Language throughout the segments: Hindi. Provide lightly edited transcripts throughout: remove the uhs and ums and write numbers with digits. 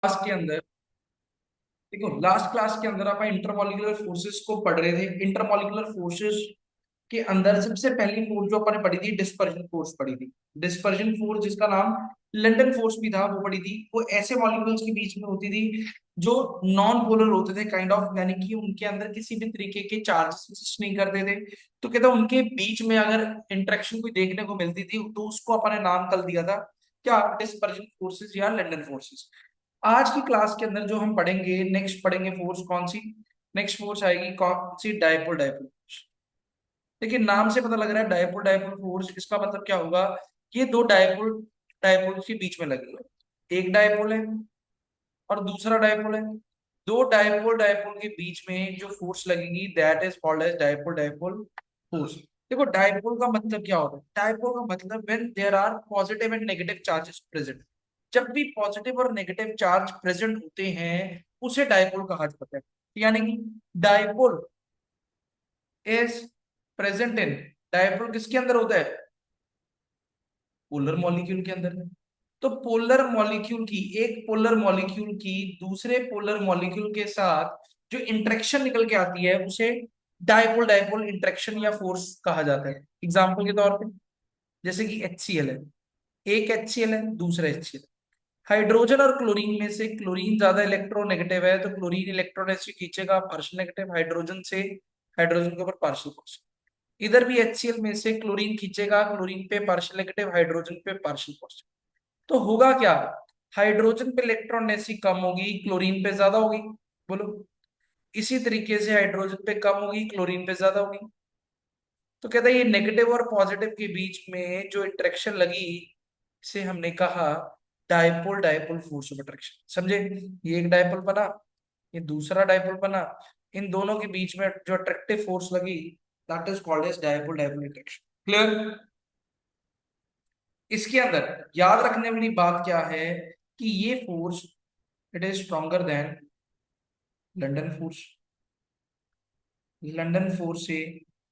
क्लास के अंदर देखो, लास्ट क्लास के अंदर अपन इंटरमॉलिक्यूलर फोर्सेस को पढ़ रहे थे। इंटरमॉलिक्यूलर फोर्सेस के अंदर सबसे पहली फोर्स जो अपन ने पढ़ी थी, डिस्पर्जन फोर्स पढ़ी थी। डिस्पर्जन फोर्स, जिसका नाम लंदन फोर्स भी था, वो पढ़ी थी। वो ऐसे मॉलिक्यूल्स के बीच में होती थी जो नॉन पोलर होते थे, काइंड ऑफ, यानी कि उनके अंदर किसी भी तरीके के चार्जेस एग्जिस्ट नहीं करते थे। तो कहता उनके बीच में अगर इंटरेक्शन कोई देखने को मिलती थी तो उसको अपन ने नाम कर दिया था क्या, डिस्पर्जन फोर्सेस या लंदन फोर्सेस। आज की क्लास के अंदर जो हम पढ़ेंगे, नेक्स्ट पढ़ेंगे फोर्स कौन सी, नेक्स्ट फोर्स आएगी कौन सी, डायपोल डायपोल। देखिए नाम से पता लग रहा है डायपोल डायपोल फोर्स, इसका मतलब क्या होगा, ये दो डायपोल डायपोल के बीच में लगे हुए, एक डायपोल है और दूसरा डायपोल है। दो डायपोल डायपोल के बीच में जो फोर्स लगेगी that is called as dipole dipole force. देखो डायपोल का मतलब क्या होता है, डायपोल का मतलब when there are positive and negative charges present. जब भी पॉजिटिव और नेगेटिव चार्ज प्रेजेंट होते हैं उसे डायपोल कहा जाता है। यानी कि dipole is present in, dipole किसके अंदर होता है, पोलर मॉलिक्यूल के अंदर। तो पोलर मॉलिक्यूल की, एक पोलर मॉलिक्यूल की दूसरे पोलर मॉलिक्यूल के साथ जो इंटरेक्शन निकल के आती है उसे डायपोल डायपोल इंटरेक्शन या फोर्स कहा जाता है। एग्जाम्पल के तौर पे जैसे कि HCl है, एक HCl है, दूसरा HCl। हाइड्रोजन और क्लोरीन में से क्लोरीन ज्यादा इलेक्ट्रोनेगेटिव है तो क्लोरीन इलेक्ट्रॉन ऐसे खींचेगा पार्शियल नेगेटिव हाइड्रोजन से, हाइड्रोजन के ऊपर पार्शियल पॉजिटिव। इधर भी HCl में से क्लोरीन खींचेगा क्लोरीन पे पार्शियल नेगेटिव, हाइड्रोजन पे पार्शियल पॉजिटिव। तो होगा क्या, हाइड्रोजन पे इलेक्ट्रॉन डेंसिटी कम होगी, क्लोरीन पे ज्यादा होगी। बोलो। इसी तरीके से हाइड्रोजन पे कम होगी, क्लोरीन पे ज्यादा होगी। तो कहता है ये नेगेटिव और पॉजिटिव के बीच में जो इंटरेक्शन लगी, इसे हमने कहा dipole dipole force of attraction. समझे, ये एक डायपोल बना, ये दूसरा डायपोल बना, इन दोनों के बीच में जो अट्रैक्टिव फोर्स लगी that is called as dipole dipole interaction. Clear. इसके अंदर याद रखने वाली बात क्या है कि ये force, it is stronger than London force, London force से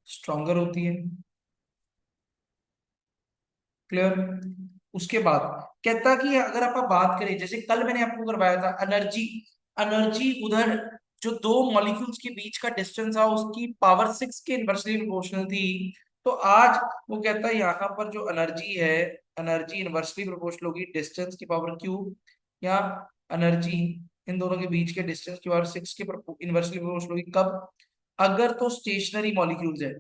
स्ट्रॉन्गर होती है। क्लियर। उसके बाद कहता कि अगर आप बात करें, जैसे कल मैंने आपको करवाया था एनर्जी, एनर्जी उधर जो दो मॉलिक्यूल्स के बीच का डिस्टेंस था उसकी पावर 6 के इनवर्सली प्रोपोर्शनल थी। तो आज वो कहता है यहाँ पर जो एनर्जी है, एनर्जी इनवर्सली प्रोपोर्शनल होगी डिस्टेंस की पावर क्यूब, या एनर्जी इन दोनों के बीच के डिस्टेंस की पावर 6 के इनवर्सली प्रोपोर्शनल होगी कब, अगर तो स्टेशनरी मॉलिक्यूल्स है,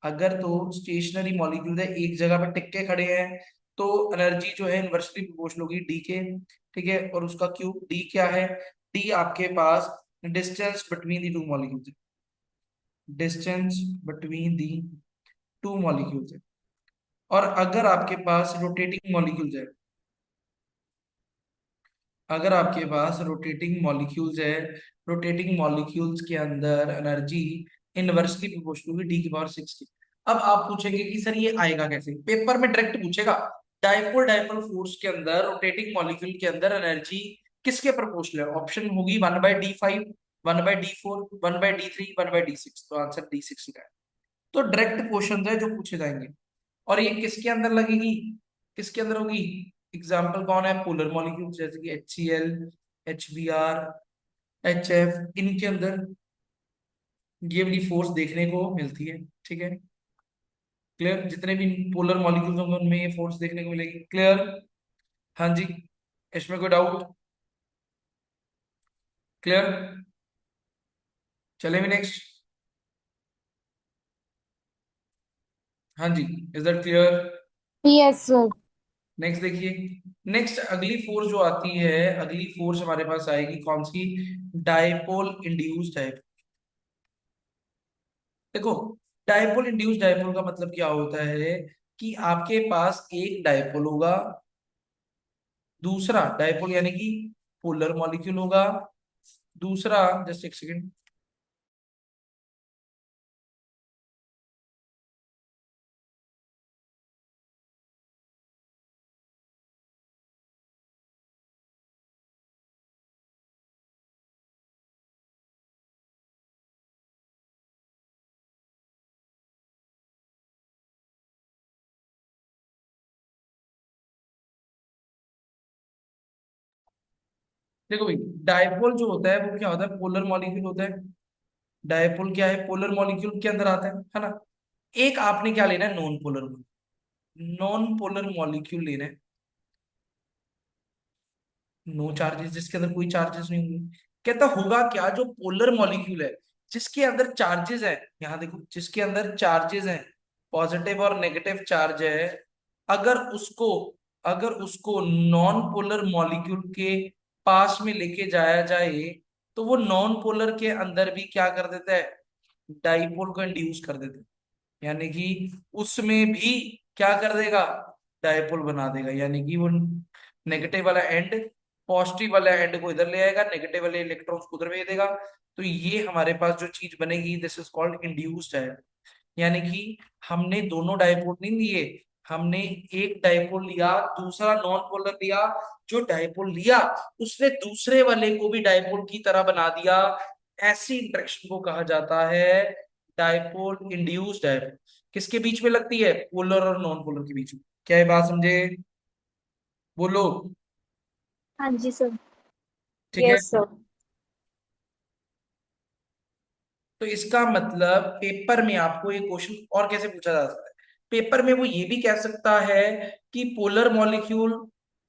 अगर तो स्टेशनरी मॉलिक्यूल है एक जगह पे टिक के खड़े हैं तो एनर्जी जो है इनवर्सली प्रोपोर्शनल होगी डी के। ठीक है, और उसका क्यूब डी क्या है, डी आपके पास distance between the two molecules, distance between the two molecules है। और अगर आपके पास रोटेटिंग मॉलिक्यूल्स है, अगर आपके पास रोटेटिंग मॉलिक्यूल्स है, रोटेटिंग मॉलिक्यूल्स के अंदर एनर्जी इनवर्सली प्रोपोर्शनल होगी डी की पावर 6 की। अब आप पूछेंगे कि सर ये आएगा कैसे, पेपर में डायरेक्ट पूछेगा डायपोल डायपोल फोर्स के अंदर रोटेटिंग मॉलिक्यूल के अंदर एनर्जी किसके प्रोपोर्शनल है, ऑप्शन होगी 1/d5, 1/d4, 1/d3, 1/d6। तो आंसर D6 का है। तो डायरेक्ट क्वेश्चन है जो पूछे जाएंगे। और ये किसके अंदर लगेगी, किसके अंदर होगी, एग्जाम्पल कौन है, पोलर मॉलिक्यूल जैसे कि HCl, HBr, HF, इनके अंदर ये वाली फोर्स देखने को मिलती है। ठीक है, क्लियर, जितने भी पोलर मॉलिक्यूल्स होंगे उनमें ये फोर्स देखने को मिलेगी। क्लियर। हाँ जी, इसमें कोई डाउट। क्लियर। चले भी नेक्स्ट। हाँ जी, is that clear. Yes sir. Next देखिए, नेक्स्ट अगली फोर्स जो आती है, अगली फोर्स हमारे पास आएगी कौन सी, डायपोल इंड्यूस्ड डायपोल। देखो डायपोल इंड्यूस्ड डायपोल का मतलब क्या होता है कि आपके पास एक डायपोल होगा, दूसरा डायपोल यानी कि पोलर मॉलिक्यूल होगा, दूसरा, जस्ट एक सेकेंड, देखो भाई, डायपोल जो होता है वो क्या होता है, पोलर मॉलिक्यूल होता है। डायपोल क्या है, पोलर मॉलिक्यूल के अंदर आता है ना। एक आपने क्या लेना है, non polar, non polar molecule लेना है। नो चार्जेस, जिसके अंदर कोई चार्जेस नहीं होंगे। कहता होगा क्या, जो पोलर मॉलिक्यूल है जिसके अंदर चार्जेस है, यहां देखो जिसके अंदर चार्जेस हैं, पॉजिटिव और नेगेटिव चार्ज है, अगर उसको अगर उसको नॉन पोलर मॉलिक्यूल के पास में लेके जाया जाए, तो वो नॉन पोलर के अंदर भी क्या कर देता है, डाइपोल को इंड्यूस कर देता है। यानी कि उसमें भी क्या कर देगा, डायपोल बना देगा। यानी कि वो नेगेटिव वाला एंड पॉजिटिव वाला एंड को इधर ले आएगा, नेगेटिव वाले इलेक्ट्रॉन्स को उधर भेज देगा। तो ये हमारे पास जो चीज बनेगी, this is called induced dipole. यानी कि हमने दोनों डायपोल नहीं लिए, हमने एक डायपोल लिया, दूसरा नॉन पोलर लिया। जो डायपोल लिया उसने दूसरे वाले को भी डायपोल की तरह बना दिया। ऐसी इंटरेक्शन को कहा जाता है डायपोल इंड्यूस्ड डायपोल। किसके बीच में लगती है, पोलर और नॉन पोलर के बीच में। क्या है बात, समझे? बोलो। हाँ जी सर। ठीक है। Yes sir. तो इसका मतलब पेपर में आपको ये क्वेश्चन और कैसे पूछा जा सकता है, पेपर में वो ये भी कह सकता है कि पोलर मॉलिक्यूल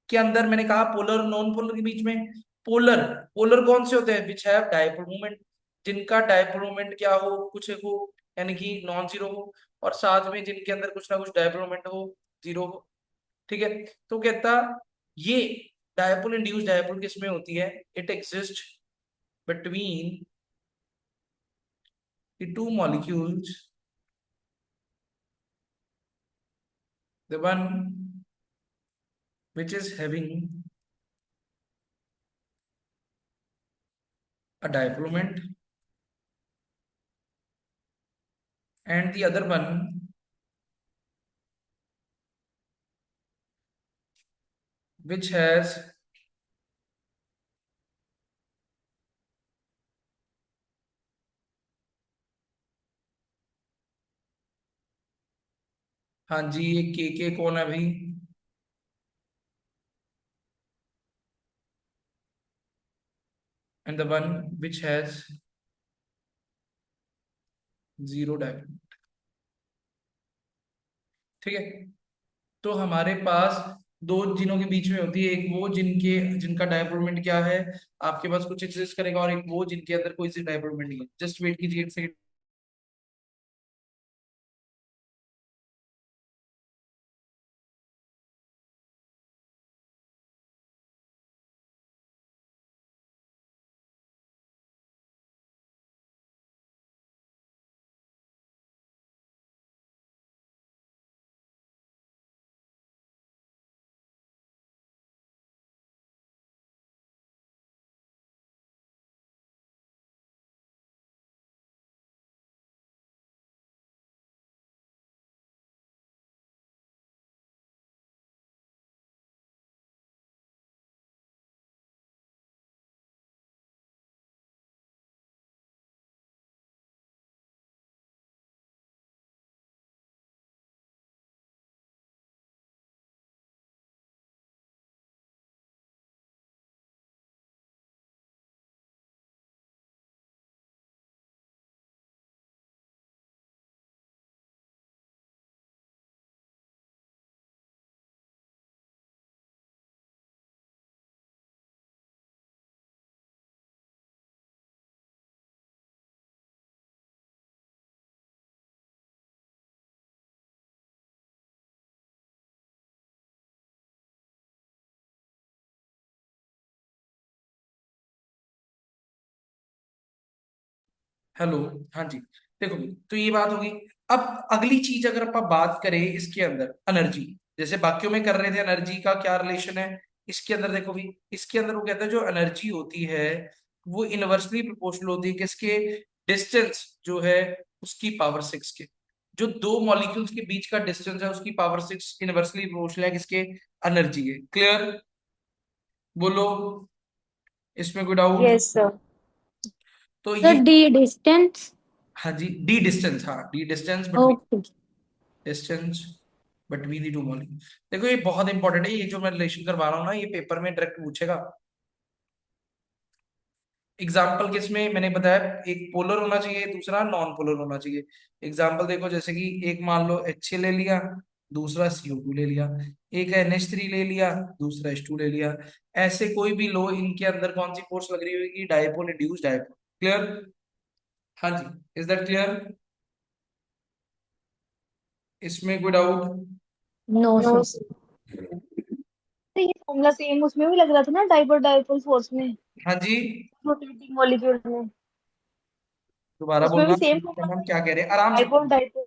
के अंदर, मैंने कहा पोलर और नॉन पोलर के बीच में, पोलर पोलर कौन से होते हैं, विच हैव डायपोल मूवमेंट, जिनका डायपोल मूवमेंट क्या हो, कुछ हो, यानी कि नॉन जीरो हो, और साथ में जिनके अंदर कुछ ना कुछ डायपोल मूवमेंट हो, जीरो हो। ठीक है। तो कहता ये डायपोल इंड्यूस्ड डायपोल किस में होती है, it exist between the two molecules, the one which is having a diplomat and the other one which has, हाँ जी, ये के कौन है भाई, and the one which has zero diplomat। ठीक है। तो हमारे पास दो जिनों के बीच में होती है, एक वो जिनका डायपोलमेंट क्या है, आपके पास कुछ एग्जिस्ट करेगा, और एक वो जिनके अंदर कोई सी डायपोलमेंट नहीं है। जस्ट वेट कीजिए एक सेकंड। हेलो। हाँ जी। देखो भाई, तो ये बात होगी। अब अगली चीज अगर अपन बात करें इसके अंदर एनर्जी, जैसे बाकियों में कर रहे थे एनर्जी का क्या रिलेशन है, इसके अंदर देखो भाई, इसके अंदर वो कहता है जो एनर्जी होती है वो इनवर्सली प्रोपोर्शनल होती है किसके, डिस्टेंस जो है उसकी पावर सिक्स के। जो दो मॉलिक्यूल्स के बीच का डिस्टेंस है उसकी पावर सिक्स इनवर्सली प्रोपोर्शनल है किसके, एनर्जी के। क्लियर? बोलो, इसमें कोई डाउट? Yes sir. तो सर ये, डी डिस्टेंस। हाँ जी, डी डिस्टेंस, हाँ D distance okay. Distance between the two molecule. देखो ये बहुत इंपॉर्टेंट है, ये जो मैं रिलेशन करवा रहा हूँ ना, ये पेपर में डायरेक्ट पूछेगा। एग्जाम्पल किसमें मैंने बताया, एक पोलर होना चाहिए, दूसरा नॉन पोलर होना चाहिए। एग्जाम्पल देखो, जैसे कि एक मान लो HCl ले लिया, दूसरा CO2 ले लिया, एक NH3 ले लिया, दूसरा H2 ले लिया। ऐसे कोई भी लो, इनके अंदर कौन सी फोर्स लग रही होगी? Dipole induced dipole. क्लियर? हाँ जी, इज दैट क्लियर? इसमें कोई doubt? No no sir. Sir. तो ये फॉर्मूला सेम उसमें भी लग रहा था ना, डाइपोल डाइपोल फोर्स में, हाँ जी, रोटेटिंग मॉलिक्यूल में। दोबारा उसमें भी बोलना, सेम फॉर्मूला हम था क्या ये, कह रहे हैं, आराम से डाइपोल बोलो। डाइपोल,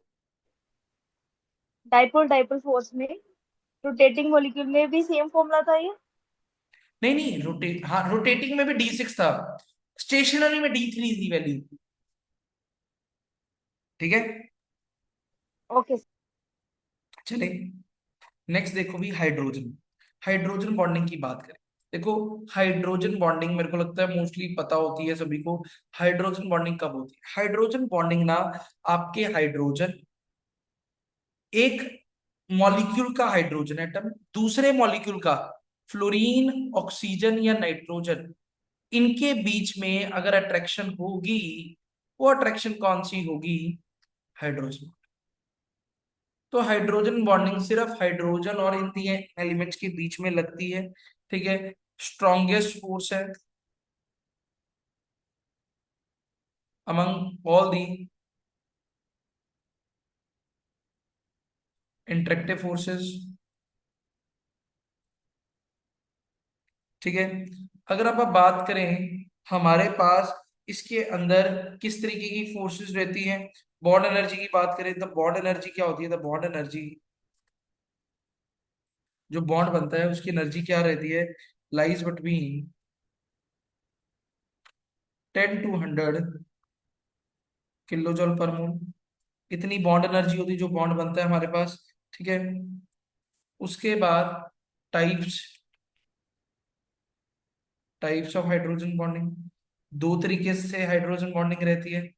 डाइपोल डाइपोल फोर्स में रोटेटिंग मॉलिक्यूल में भी सेम फॉर्मूला था ये। नहीं नहीं, रोटेट, हाँ रोटेटिंग में भी D6 था, स्टेशनरी में D3 थी वैल्यू। ठीक है, ओके। चले नेक्स्ट देखो भी, हाइड्रोजन। हाइड्रोजन बॉन्डिंग की बात करें, देखो हाइड्रोजन बॉन्डिंग मेरे को लगता है मोस्टली पता होती है सभी को। हाइड्रोजन बॉन्डिंग कब होती है? हाइड्रोजन बॉन्डिंग ना, आपके हाइड्रोजन, एक मॉलिक्यूल का हाइड्रोजन एटम दूसरे मॉलिक्यूल का, फ्लोरीन, ऑक्सीजन या नाइट्रोजन, इनके बीच में अगर अट्रैक्शन होगी, वो अट्रैक्शन कौन सी होगी? हाइड्रोजन। तो हाइड्रोजन बॉन्डिंग सिर्फ हाइड्रोजन और इन तीन एलिमेंट्स के बीच में लगती है। ठीक है, स्ट्रॉन्गेस्ट फोर्स है among all the interactive forces. ठीक है, अगर आप बात करें हमारे पास इसके अंदर किस तरीके की फोर्सेस रहती हैं, बॉन्ड एनर्जी की बात करें तो बॉन्ड एनर्जी क्या होती है? तो बॉन्ड एनर्जी, जो बॉन्ड बनता है उसकी एनर्जी क्या रहती है? Lies between 10 to 100 kilo joule per mole. इतनी बॉन्ड एनर्जी होती है जो बॉन्ड बनता है हमारे पास। ठीक है, उसके बाद types, types of hydrogen bonding, दो तरीके से हाइड्रोजन बॉन्डिंग रहती है,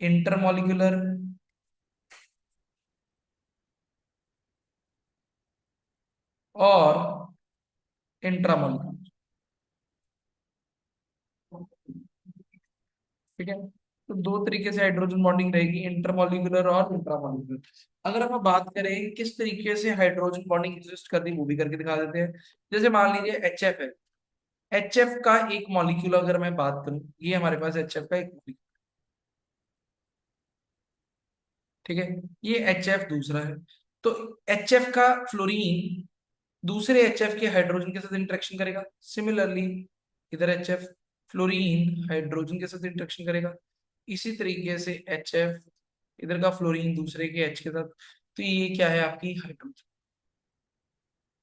इंटरमॉलिक्यूलर और इंट्रामॉलिक्यूलर। ठीक है, तो दो तरीके से हाइड्रोजन बॉन्डिंग रहेगी, इंटरमॉलिक्यूलर और इंट्रामॉलिक्यूलर। अगर हम बात करें किस तरीके से हाइड्रोजन बॉन्डिंग एग्जिस्ट करती है, वो भी करके दिखा देते हैं। जैसे मान लीजिए HF है, HF का एक मॉलिक्यूल अगर मैं बात करूं, ये हमारे पास HF का एक मॉलिक्यूल। ठीक है, ये HF दूसरा है, तो HF का फ्लोरीन दूसरे HF के हाइड्रोजन के साथ इंटरेक्शन करेगा। सिमिलरली इधर HF फ्लोरीन हाइड्रोजन के साथ इंटरेक्शन करेगा। इसी तरीके से HF इधर का फ्लोरीन दूसरे के H के साथ। तो ये क्या है? आपकी हाइड्रोजन।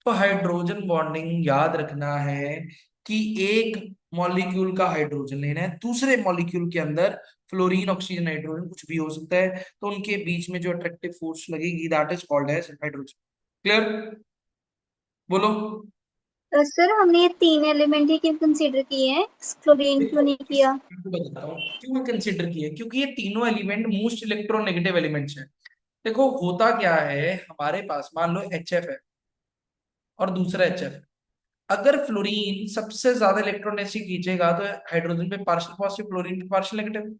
तो हाइड्रोजन बॉन्डिंग याद रखना है कि एक मॉलिक्यूल का हाइड्रोजन लेना है, दूसरे मॉलिक्यूल के अंदर फ्लोरीन, ऑक्सीजन, नाइट्रोजन कुछ भी हो सकता है, तो उनके बीच में जो अट्रैक्टिव फोर्स लगेगी that is called as hydrogen. Clear? बोलो। सर हमने ये तीन एलिमेंट ही क्यों कंसीडर किए हैं, क्लोरीन क्यों देखो नहीं इस किया? मैं बता रहा हूँ क्यों कंसिडर किया, क्योंकि ये तीनों एलिमेंट मोस्ट इलेक्ट्रोनेगेटिव एलिमेंट्स हैं। देखो होता क्या है, हमारे पास मान लो HF है और दूसरा HF है। अगर फ्लोरीन सबसे ज्यादा इलेक्ट्रोनेसी खींचेगा तो हाइड्रोजन पे पार्शियल पॉजिटिव, फ्लोरीन पे पार्शियल नेगेटिव।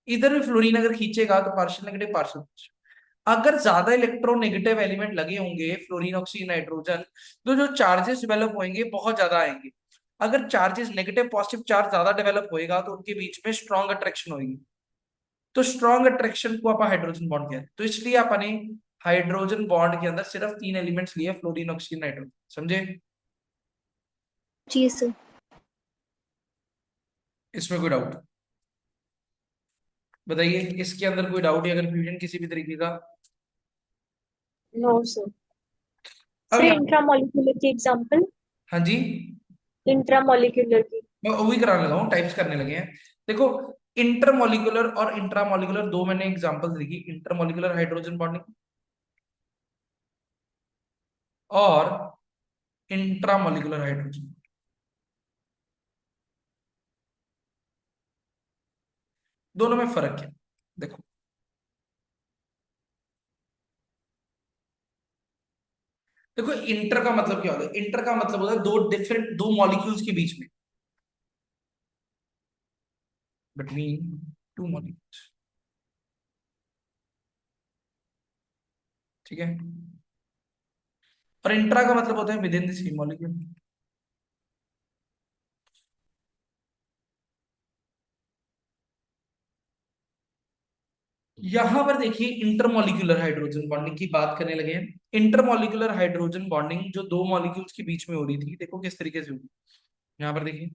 इधर भी फ्लोरीन अगर खींचेगा तो पार्शियल नेगेटिव पार्शियल पॉजिटिव। अगर ज्यादा इलेक्ट्रोनेगेटिव एलिमेंट लगे होंगे, फ्लोरीन, ऑक्सीजन, नाइट्रोजन, तो जो चार्जेस डेवलप होंगे बहुत ज्यादा आएंगे। अगर चार्जेस नेगेटिव पॉजिटिव चार्ज ज्यादा डेवलप होएगा तो उनके बीच में स्ट्रॉन्ग अट्रैक्शन होगी। तो स्ट्रॉन्ग अट्रैक्शन को आप हाइड्रोजन बॉन्ड कहते हैं। तो इसलिए आपने हाइड्रोजन बॉन्ड के अंदर सिर्फ तीन एलिमेंट्स लिए, फ्लोरीन, ऑक्सीजन, नाइट्रोजन। समझे? जी सर। इसमें कोई डाउट बताइए, इसके अंदर कोई डाउट या कंफ्यूजन किसी भी तरीके का? No sir. अब सर यहाँ, इंट्रामॉलिक्यूलर की एग्जांपल, हाँ जी, इंट्रामॉलिक्यूलर की। मैं वही कराने लगा हूँ, टाइप्स करने लगे हैं। देखो, इंटरमॉलिक्यूलर और इंट्रामॉलिक्यूलर दो मैंने एग्जांपल्स लिखी, इंटरमॉलिक्यूलर हाइड्रोजन बॉन्डिंग और इंट्रामॉलिक्यूलर हाइड्रोजन, दोनों में फर्क है। देखो, देखो इंटर का मतलब क्या होता है? इंटर का मतलब होता है दो डिफरेंट, दो मॉलिक्यूल्स के बीच में। Between two molecules. ठीक है, और इंट्रा का मतलब होता है with in the same molecule. यहां पर देखिए इंटरमॉलिक्यूलर हाइड्रोजन बॉन्डिंग की बात करने लगे हैं। इंटरमॉलिक्यूलर हाइड्रोजन बॉन्डिंग जो दो मॉलिक्यूल्स के बीच में हो रही थी, देखो किस तरीके से होगी। यहां पर देखिए,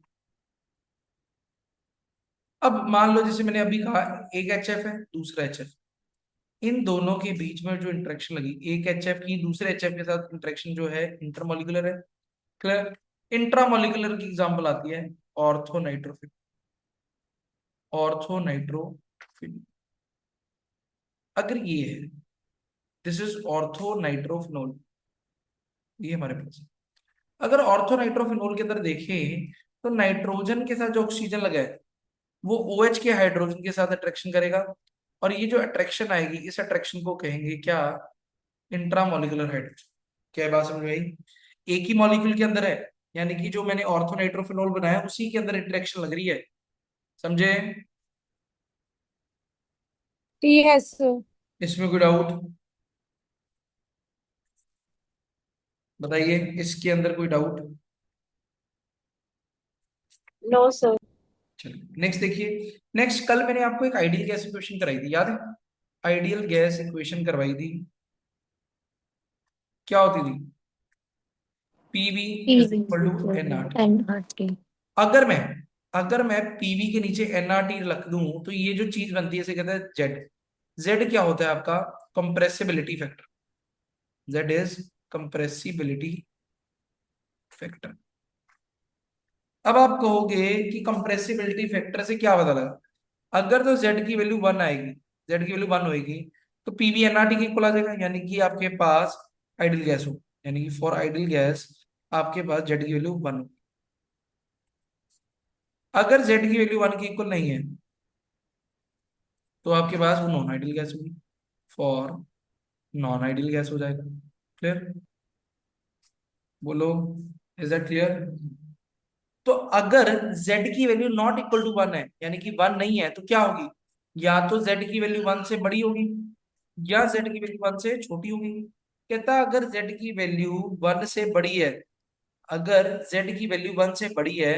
अब मान लो जैसे मैंने अभी कहा, एक एच है दूसरा एच, इन दोनों के बीच में जो इंटरेक्शन लगी, एक एच की दूसरे एच के साथ इंटरेक्शन जो है इंटरमॉलिक्यूलर है। क्लियर। इंट्रामॉलिक्यूलर की एग्जांपल आती है ऑर्थो नाइट्रोफिल, ऑर्थो नाइट्रोफिल। अगर ये है, दिस इज ऑर्थो नाइट्रोफिनोल, ये हमारे पास है। अगर ऑर्थो नाइट्रोफिनोल के अंदर देखें तो नाइट्रोजन के साथ जो ऑक्सीजन लगा है वो OH के हाइड्रोजन के साथ अट्रैक्शन करेगा, और ये जो अट्रैक्शन आएगी इस अट्रैक्शन को कहेंगे क्या, इंट्रामोलिकुलर हाइड्रोजन। क्या बात समझ में आई? एक ही मॉलिक्यूल के अंदर है, यानी कि जो मैंने ऑर्थो नाइट्रोफिनोल बनाया उसी के अंदर इंटरेक्शन लग रही है, समझे? यस। इसमें कोई डाउट बताइए, इसके अंदर कोई डाउट? No sir. चलिए नेक्स्ट देखिए। नेक्स्ट, कल मैंने आपको एक आइडियल गैस इक्वेशन कराई थी, याद है? आइडियल गैस इक्वेशन करवाई थी, क्या होती थी? PV is PV equal to NRT. NRT. अगर मैं अगर मैं पीवी के नीचे एनआरटी रख दूं तो ये जो चीज बनती है इसे कहते हैं जेड। जेड क्या होता है आपका? Compressibility factor. Z is compressibility factor. अब आप कहोगे कि कंप्रेसिबिलिटी फैक्टर से क्या पता लगा? अगर तो जेड की वैल्यू वन आएगी, जेड की वैल्यू वन होगी, तो पीवी एनआरटी के इक्वल आ जाएगा, यानी कि आपके पास आइडियल गैस हो, यानी कि फॉर आइडियल गैस आपके पास जेड की वैल्यू वन हो। अगर जेड की वैल्यू वन की इक्वल नहीं है तो आपके पास वो नॉन आइडियल गैस होगी, फॉर नॉन आइडियल गैस हो जाएगा। क्लियर? बोलो, इज दैट क्लियर? तो अगर z की value not equal to one है, यानी कि वन नहीं है, तो क्या होगी? या तो z की वैल्यू वन से बड़ी होगी या z की वैल्यू वन से छोटी होगी। कहता अगर z की वैल्यू वन से बड़ी है, अगर z की वैल्यू वन से बड़ी है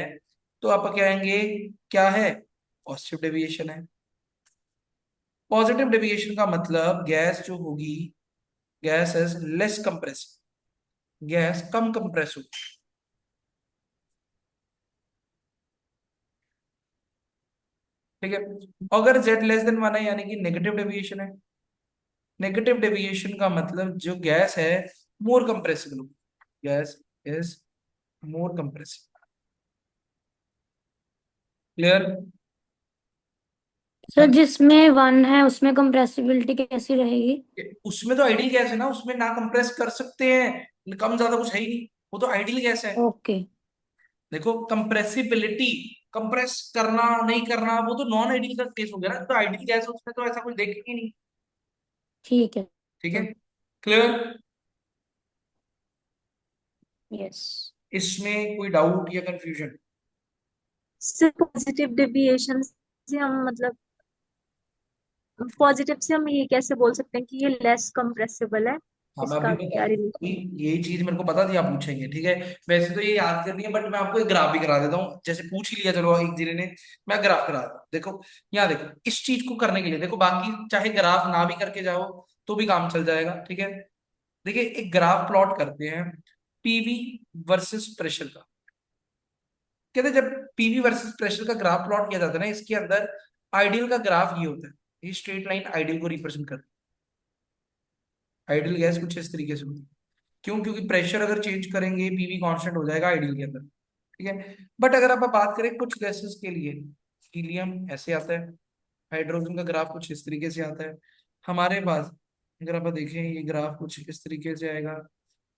तो आप क्या कहेंगे, क्या है? पॉजिटिव डेविएशन है। पॉजिटिव डेविएशन का मतलब गैस जो होगी, gas is less compress, gas come compress होगी। ठीक है, अगर z लेस देन वन है यानी कि नेगेटिव डेविएशन है। नेगेटिव डेविएशन का मतलब जो गैस है more compressible, gas is more compressible. Clear? Sir जिसमें वन है उसमें कंप्रेसिबिलिटी कैसी रहेगी? उसमें तो आइडियल गैस है ना, उसमें ना कंप्रेस कर सकते हैं, कम ज्यादा कुछ है ही नहीं, वो तो आइडियल गैस है। ओके। देखो कंप्रेसिबिलिटी, कंप्रेस करना नहीं करना वो तो नॉन आइडियल का केस हो गया ना, तो आइडियल गैस उसमें तो ऐसा कुछ देखेंगे नहीं। ठीक है ठीक है, सर। क्लियर? यस। इसमें कोई डाउट या कंफ्यूजन? सर पॉजिटिव डेविएशन से हम मतलब पॉजिटिव से हम ये कैसे बोल सकते हैं कि ये लेस कंप्रेसिबल है? हाँ मैं अभी इसका बता, क्या अभी रिलेशन? यही चीज मेरे को पता थी आप पूछेंगे, ठीक है। वैसे तो ये याद करनी है, बट मैं आपको एक ग्राफ भी करा देता हूँ, जैसे पूछ ही लिया चलो एक जिले ने, मैं ग्राफ करा देता हूँ। देखो यहाँ देखो, इस चीज को करने के लिए देखो, बाकी चाहे ग्राफ ना भी करके जाओ तो भी काम चल जाएगा, ठीक है। देखिए एक ग्राफ प्लॉट करते हैं, पीवी वर्सेस प्रेशर का। कहते हैं जब पीवी वर्सेस प्रेशर का ग्राफ प्लॉट किया जाता है ना, इसके अंदर आइडियल का ग्राफ ये होता है, ये स्ट्रेट लाइन आइडियल को रिप्रेजेंट करती है। आइडियल गैस कुछ इस तरीके से होती है। क्यों? क्योंकि प्रेशर अगर चेंज करेंगे पीवी कांस्टेंट हो जाएगा आइडियल के अंदर, ठीक है। बट अगर आप बात करें कुछ गैसेस के लिए, हीलियम ऐसे आता है, हाइड्रोजन का ग्राफ कुछ इस तरीके से आता है। हमारे पास अगर आप देखें ये ग्राफ कुछ इस तरीके से आएगा,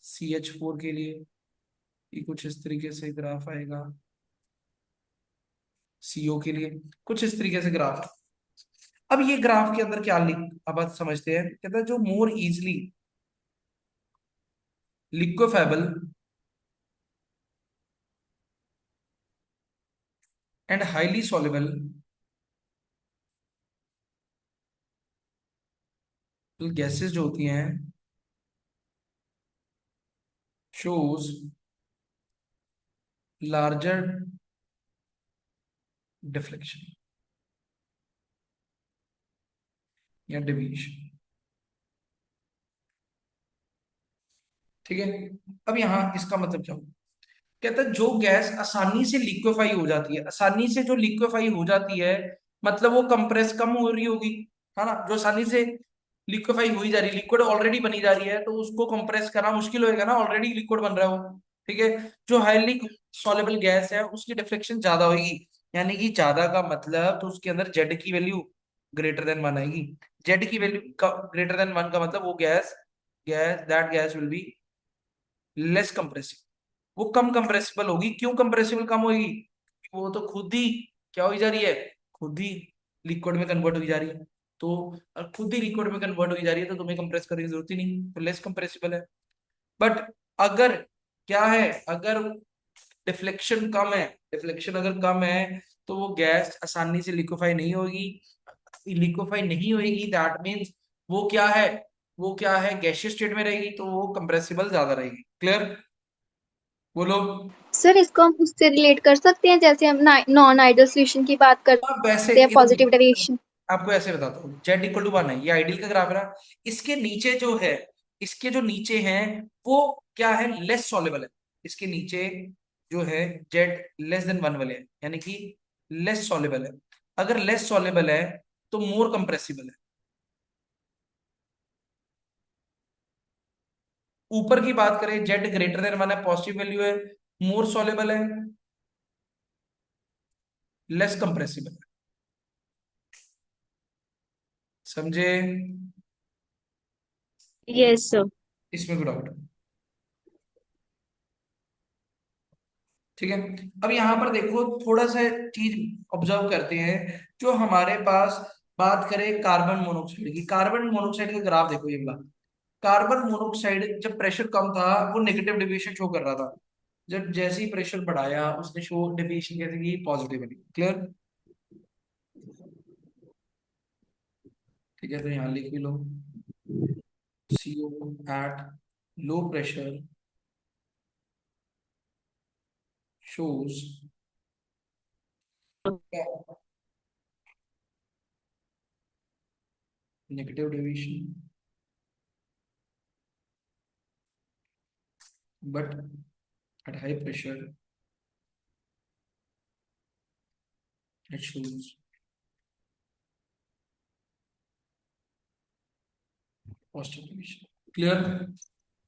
CH4 के लिए ये कुछ इस तरीके से ग्राफ आएगा, CO के लिए कुछ इस तरीके से ग्राफ। अब ये ग्राफ के अंदर क्या लिख, अब आप समझते हैं, कहता है जो more easily liquefiable and highly soluble gases जो होती हैं shows larger deflection या deviation। ठीक है, अब यहाँ इसका मतलब क्या होगा? कहता है जो गैस आसानी से लिक्विफाई हो जाती है, आसानी से जो लिक्विफाई हो जाती है मतलब वो कंप्रेस कम हो रही होगी, है ना। जो आसानी से लिक्विफाई हो ही जा रही है, लिक्विड ऑलरेडी बनी जा रही है, तो उसको कंप्रेस करना मुश्किल होएगा ना, ऑलरेडी लिक्विड बन रहा है वो। ठीक है, जो हाईली सॉल्युबल गैस है उसकी डिफ्लेक्शन ज्यादा होगी, यानी कि ज्यादा का मतलब तो उसके अंदर जेड की वैल्यू ग्रेटर देन 1 आएगी। जेड की वैल्यू ग्रेटर देन 1 का मतलब वो gas gas that gas will be less compressible, वो कम कंप्रेसिबल होगी। क्यों कंप्रेसिबल कम होगी? वो तो खुद ही क्या हो जा रही है, खुद ही लिक्विड में कन्वर्ट हो जा रही है। तो खुद ही लिक्विड में कन्वर्ट हो जा रही है तो तुम्हें कंप्रेस करने की जरूरत ही नहीं, तो लेस कंप्रेसिबल है। बट अगर क्या है, अगर डिफ्लेक्शन कम है, डिफ्लेक्शन अगर कम है तो वो गैस आसानी से लिक्विफाई नहीं होगी, लिक्विफाई नहीं होगी दैट मीन्स वो क्या है, वो क्या है, गैसियस स्टेट में रहेगी, तो वो कंप्रेसिबल ज्यादा रहेगी। क्लियर? बोलो। सर इसको हम उससे रिलेट कर सकते हैं जैसे हम नॉन आइडियल सॉल्यूशन की बात अब वैसे करते हैं, ये तो पॉजिटिव डेविएशन। आपको ऐसे बताता हूँ, जेड इक्वल टू 1 है, ये आइडियल का ग्राफ है ना। इसके नीचे जो है, इसके जो नीचे हैं वो क्या है, लेस सॉल्युबल है। इसके नीचे जो है जेड लेस देन 1 वाले हैं, यानी कि लेस सॉल्युबल है। अगर लेस सॉल्युबल है तो मोर कंप्रेसिबल है। ऊपर की बात करें, जेड ग्रेटर देन 1 है, पॉजिटिव वैल्यू है, मोर सॉल्युबल है, लेस कंप्रेसिबल है। समझे? Yes sir. इसमें कोई डाउट? ठीक है, अब यहाँ पर देखो थोड़ा सा चीज ऑब्जर्व करते हैं। जो हमारे पास बात करें कार्बन मोनोऑक्साइड की, कार्बन मोनोऑक्साइड का ग्राफ देखो ये वाला। कार्बन मोनोऑक्साइड जब प्रेशर कम था वो नेगेटिव डेविएशन शो कर रहा था, जब जैसे ही प्रेशर बढ़ाया उसने शो डेविएशन कैसे की, पॉजिटिवली। क्लियर? ठीक है, तो यहाँ लिख भी लो, CO at low pressure shows negative deviation, but at high pressure it shows positive deviation। Clear?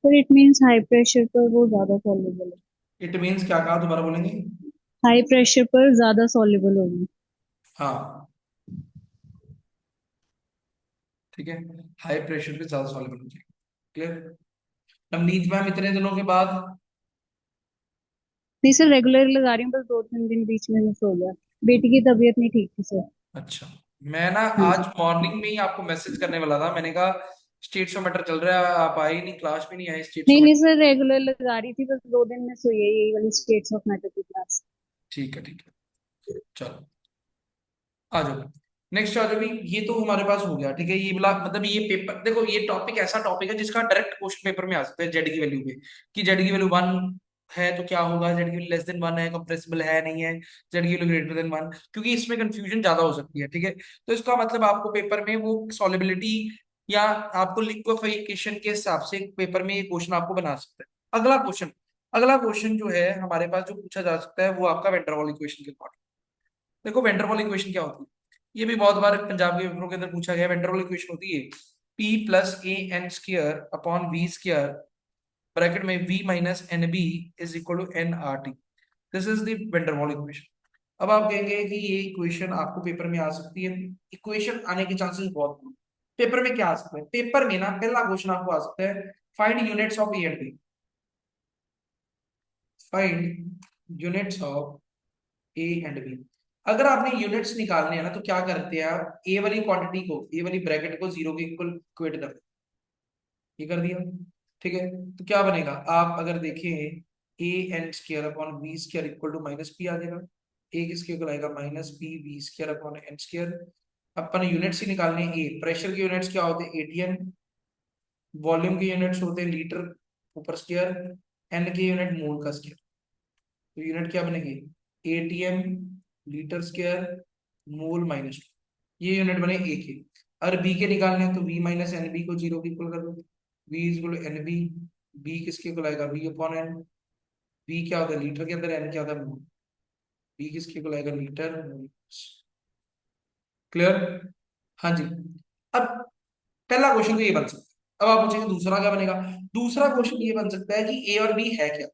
Sir it means high pressure पर वो ज्यादा सॉल्युबल है। इट मीन्स क्या कहा, दोबारा बोलेंगे? हाई प्रेशर पर ज्यादा सॉल्युबल होगी। हाँ, ठीक है, हाई प्रेशर पे ज्यादा सॉल्युबल हो जाएगी। क्लियर? नवनीत मैम इतने दिनों के बाद, नहीं सर रेगुलर लगा रही हूँ, बस 2-3 दिन बीच में मिस हो गया। बेटी की तबीयत नहीं ठीक थी सर। अच्छा, मैं ना हाँ आज जी। मॉर्निंग में ही आपको मैसेज करने वाला था, मैंने कहा स्टेट्स ऑफ मैटर चल रहा है, आप आए नहीं, क्लास में नहीं आए स्टेट्स नहीं ऑफ। नहीं सर रेगुलर लगा रही थी, बस 2 दिन मिस हुई है यही वाली स्टेट्स ऑफ मैटर की क्लास। ठीक है, ठीक है, चलो आ जाओ। नेक्स्ट आ जाओ भी, ये तो हमारे पास हो गया। ठीक है, ये वाला मतलब ये पेपर देखो, ये टॉपिक ऐसा टॉपिक है जिसका डायरेक्ट क्वेश्चन पेपर में आ सकता है जेड की वैल्यू पे, कि जेड की वैल्यू 1 है तो क्या होगा, जेड की वैल्यू लेस देन 1 है, कंप्रेसिबल है नहीं है, जेड की वैल्यू ग्रेटर देन 1, क्योंकि इसमें कंफ्यूजन ज्यादा हो सकती है। ठीक है, तो इसका मतलब आपको पेपर में वो सॉलिबिलिटी या आपको लिक्विफिकेशन के हिसाब से पेपर में ये क्वेश्चन आपको बना सकता है। अगला क्वेश्चन जो है हमारे पास जो पूछा जा सकता है वो आपका वेन डर वाल इक्वेशन के अकॉर्डिंग। देखो वेन डर वाल इक्वेशन क्या होती है, ये भी बहुत बार पंजाब के पेपरों के अंदर पूछा गया। वेन डर वाल इक्वेशन होती है P+AN² अपॉन V² ब्रैकेट में V minus NB is equal to NRT। This is the van der Waals equation. अब आप कहेंगे कि ये इक्वेशन आपको पेपर में आ सकती है, इक्वेशन आने के चांसेस बहुत कम। पेपर में क्या आ सकता है, पेपर में ना पहला क्वेश्चन आपको आ सकता है, find units of A and B, find units of A and B. अगर आपने यूनिट्स निकालने हैं ना तो क्या करते हैं आप, ए वाली क्वांटिटी को, ए वाली ब्रैकेट को जीरो के इक्वल इक्वेट कर, ये कर दिया। ठीक है, तो क्या बनेगा, आप अगर देखें AN² upon V² equal to -P आ जाएगा। ए किसके इक्वल आएगा, -P V² अपॉन N²। अपन यूनिट्स ही निकालने, ए प्रेशर के यूनिट्स क्या होते हैं, ATM, वॉल्यूम के यूनिट्स होते हैं लीटर ऊपर स्क्वायर, एन के यूनिट मोल का स्क्वायर। तो यूनिट क्या बनेगी, ATM litre square mole minus 2, ये यूनिट बने ए के। अगर बी के निकालने हैं तो वी माइनस एन बी को जीरो की इक्वल कर दो, V is equal N B, B किसके इक्वल आएगा वी अपॉन एन, वी क्या होता है लीटर के अंदर, एन क्या होता है मोल, बी किसके इक्वल आएगा लीटर मोल। क्लियर। हाँ जी। अब पहला क्वेश्चन तो ये बन सकता है, अब आप पूछेंगे दूसरा क्या बनेगा। दूसरा क्वेश्चन ये बन सकता है कि ए और बी है क्या,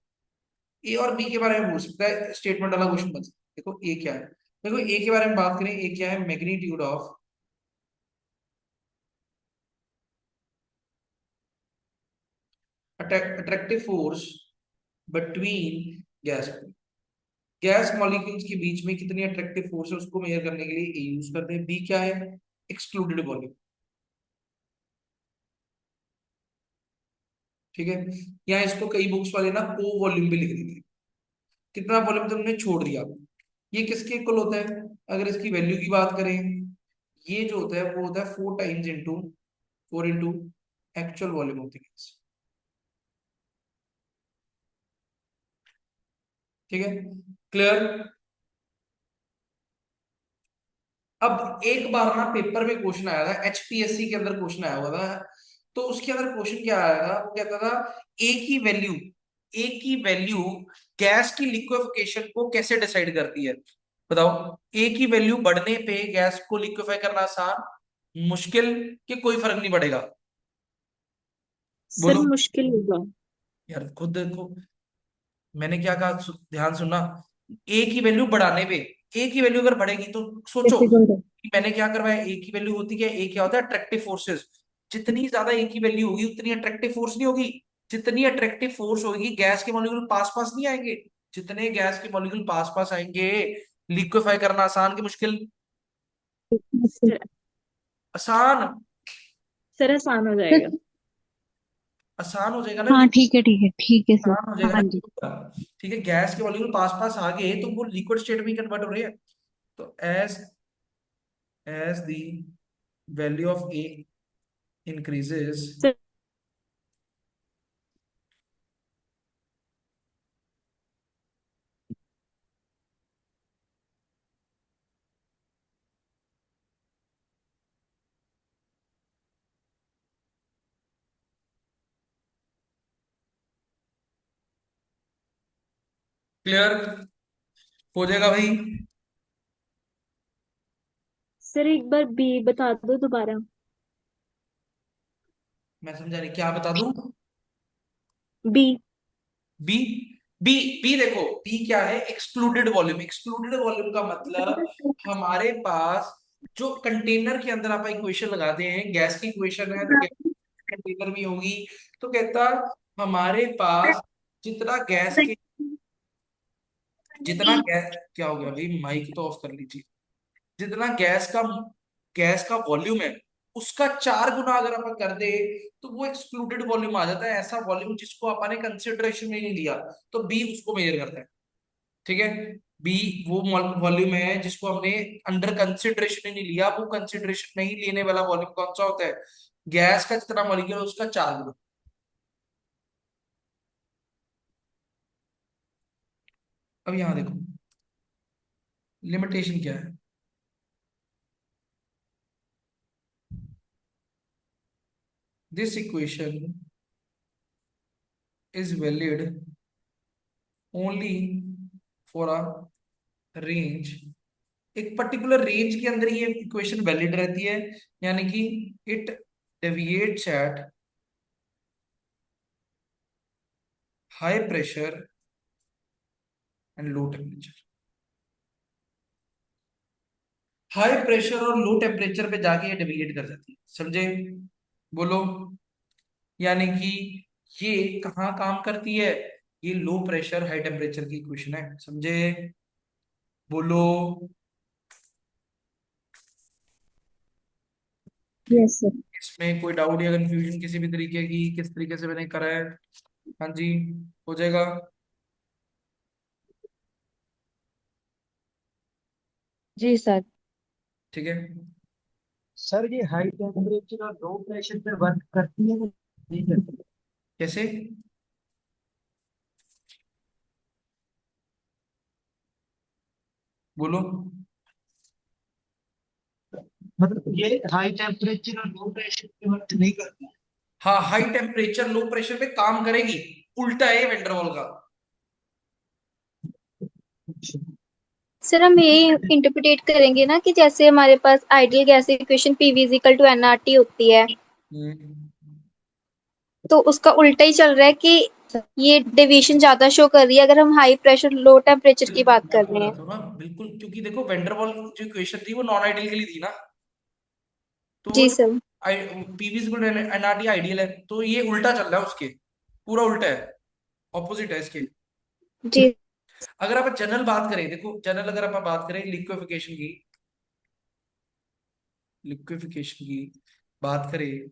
ए और बी के बारे में पूछ सकता है, स्टेटमेंट वाला क्वेश्चन बन सकता है। देखो ए क्या है, देखो ए के बारे में बात करें, ए क्या है, magnitude of attractive force between gas, gas molecules के बीच में कितनी अट्रैक्टिव फोर्स है उसको मेजर करने के लिए ए यूज करते हैं। बी क्या है, एक्सक्लूडेड वॉल्यूम। ठीक है, या इसको कई बुक्स वाले ना को वॉल्यूम भी लिख देते हैं, कितना वॉल्यूम तुमने छोड़ दिया। ये किसके इक्वल होता है, अगर इसकी वैल्यू की बात करें, ये जो होता है वो होता है 4 times into 4 into actual volume होती है। ठीक है, क्लियर। अब एक बार ना पेपर में क्वेश्चन आया था, एचपीएससी के अंदर क्वेश्चन आया हुआ था, तो उसके अंदर क्वेश्चन क्या आया था, वो कहता था ए की वैल्यू, ए की वैल्यू गैस की लिक्विफिकेशन को कैसे डिसाइड करती है। बताओ, ए की वैल्यू बढ़ने पे गैस को लिक्विफाई करना आसान, मुश्किल, कि कोई फर्क नहीं पड़ेगा। सर बोलो मुश्किल होगा। यार, खुद देखो मैंने क्या कहा, ध्यान सुनना। ए की वैल्यू बढ़ाने पे, ए की वैल्यू अगर बढ़ेगी तो सोचो डिफिकल्ट है। कि मैंने क्या करवाया, ए की वैल्यू होती क्या, ए क्या होता है अट्रैक्टिव फोर्सेस। जितनी ज्यादा ए की वैल्यू होगी उतनी अट्रैक्टिव फोर्स नहीं होगी, जितनी अट्रैक्टिव फोर्स होगी गैस के मॉलिक्यूल पास पास नहीं आएंगे, जितने गैस के मॉलिक्यूल पास पास आएंगे लिक्विफाई करना आसान की मुश्किल, सर आसान, सर आसान हो जाएगा। आसान हो जाएगा ना, हाँ ठीक है ठीक है ठीक है सर। आसान हो जाएगा हाँ जी। ना। ठीक है, गैस के मॉलिक्यूल पास पास आ गए तो वो लिक्विड स्टेट में कन्वर्ट हो रहे हैं। तो as the value of A increases, sir clear हो जाएगा भाई। सर एक बार बी बता दो दोबारा। मैं समझा नहीं, क्या बता दूं। बी। बी, बी, बी देखो, बी क्या है, एक्सक्लूडेड वॉल्यूम। एक्सक्लूडेड वॉल्यूम का मतलब हमारे पास जो कंटेनर के अंदर आप इक्वेशन लगाते हैं, गैस की इक्वेशन है तो गैस कंटेनर में होगी, तो कहता हमारे पास जितना गैस के, जितना गैस, क्या हो गया भाई, माइक तो ऑफ कर लीजिए, जितना गैस का वॉल्यूम है उसका 4 गुना अगर अपन कर दे तो वो एक्सक्लूडेड वॉल्यूम आ जाता है, ऐसा वॉल्यूम जिसको अपन ने कंसिडरेशन में नहीं लिया, तो बी उसको मेजर करता है। ठीक है, बी वो वॉल्यूम है जिसको हमने अंडर कंसिडरेशन ही नहीं लिया, वो कंसिडरेशन नहीं लेने वाला वॉल्यूम कौन सा होता है, गैस का जितना मॉलिक्यूल है उसका 4 गुना। अब यहां देखो लिमिटेशन क्या है, this equation is valid only for a range, एक पर्टिकुलर रेंज के अंदर ये इक्वेशन वैलिड रहती है, यानी कि it deviates at high pressure and low temperature. High pressure और लो टेम्परेचर पे जाके ये डेविएट कर जाती है, समझे। बोलो, यानी कि ये कहाँ काम करती है, ये लो प्रेशर हाई टेम्परेचर की इक्वेशन है, समझे। बोलो, यस सर। इसमें कोई डाउट या कंफ्यूजन किसी भी तरीके की, किस तरीके से मैंने करा है। हाँ जी, हो जाएगा। जी सर। ठीक है, सर ये हाई टेम्परेचर और लो प्रेशर पे वर्क करती है। कैसे? बोलो। मतलब ये हाई टेम्परेचर और लो प्रेशर पे वर्क नहीं करता। हाँ, हाई टेम्परेचर लो प्रेशर पे काम करेगी, उल्टा है वेंडरवॉल का। सर हम ये इंटरप्रिटेट करेंगे ना कि जैसे हमारे पास ideal gas equation PV is equal to nRT होती है, तो उसका उल्टा ही चल रहा है कि ये डेविएशन ज्यादा शो कर रही है अगर हम हाई प्रेशर लो टेम्परेचर की बात मैं कर आपको रहे हैं। बताता हूँ ना, बिल्कुल, क्योंकि देखो वेंडरवॉल जो इक्वेशन थी वो नॉन आइडियल के लिए थी ना, तो वो जी सर। पीवी एनआरटी आइडियल है, तो ये उल्टा चल रहा है उसके, पूरा उल्टा है, ऑपोजिट है इसके। जी अगर आप जनरल बात करें, देखो जनरल अगर आप बात करें लिक्विफिकेशन की बात करें,